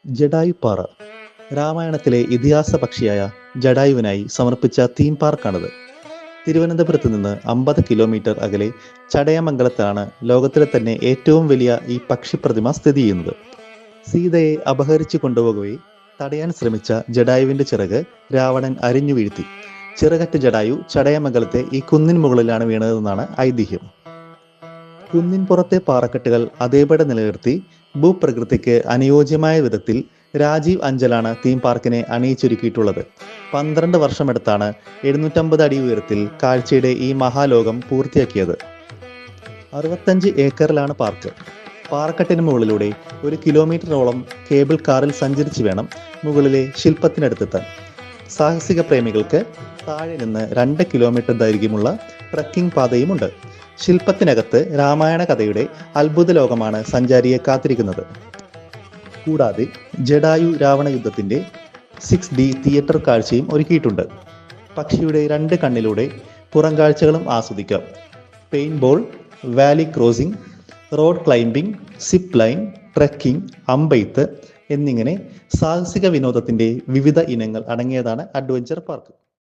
ജഡായുപ്പാറ രാമായണത്തിലെ ഇതിഹാസ പക്ഷിയായ ജഡായുവിനായി സമർപ്പിച്ച തീം പാർക്കാണിത്. തിരുവനന്തപുരത്ത് നിന്ന് 50 കിലോമീറ്റർ അകലെ ചടയമംഗലത്താണ് ലോകത്തിലെ തന്നെ ഏറ്റവും വലിയ ഈ പക്ഷിപ്രതിമ സ്ഥിതി ചെയ്യുന്നത്. സീതയെ അപഹരിച്ചു കൊണ്ടുപോകവേ തടയാൻ ശ്രമിച്ച ജഡായുവിന്റെ ചിറക് രാവണൻ അരിഞ്ഞു വീഴ്ത്തി. ചിറകറ്റ ജഡായു ചടയമംഗലത്തെ ഈ കുന്നിൻ മുകളിലാണ് വീണതെന്നാണ് ഐതിഹ്യം. കുന്നിൻ പുറത്തെ പാറക്കെട്ടുകൾ അതേപടി നിലനിർത്തി ഭൂപ്രകൃതിക്ക് അനുയോജ്യമായ വിധത്തിൽ രാജീവ് അഞ്ചലാണ് തീം പാർക്കിനെ അണിയിച്ചൊരുക്കിയിട്ടുള്ളത്. 12 വർഷമെടുത്താണ് 750 അടി ഉയരത്തിൽ കാഴ്ചയുടെ ഈ മഹാലോകം പൂർത്തിയാക്കിയത്. 65 ഏക്കറിലാണ് പാർക്ക്. പാറക്കെട്ടിന് മുകളിലൂടെ 1 കിലോമീറ്ററോളം കേബിൾ കാറിൽ സഞ്ചരിച്ച് വേണം മുകളിലെ ശില്പത്തിനടുത്തെത്താൻ. സാഹസിക പ്രേമികൾക്ക് താഴെ നിന്ന് 2 കിലോമീറ്റർ ദൈർഘ്യമുള്ള ട്രക്കിംഗ് പാതയുമുണ്ട്. ശില്പത്തിനകത്ത് രാമായണ കഥയുടെ അത്ഭുത ലോകമാണ് സഞ്ചാരിയെ കാത്തിരിക്കുന്നത്. കൂടാതെ ജഡായു രാവണ യുദ്ധത്തിന്റെ 6D തിയേറ്റർ കാഴ്ചയും ഒരുക്കിയിട്ടുണ്ട്. പക്ഷിയുടെ 2 കണ്ണിലൂടെ പുറം കാഴ്ചകളും ആസ്വദിക്കാം. Paintball, valley crossing, road climbing, zip line, trekking, അമ്പെയ്ത്ത് എന്നിങ്ങനെ സാഹസിക വിനോദത്തിന്റെ വിവിധ ഇനങ്ങൾ അടങ്ങിയതാണ് അഡ്വഞ്ചർ പാർക്ക്.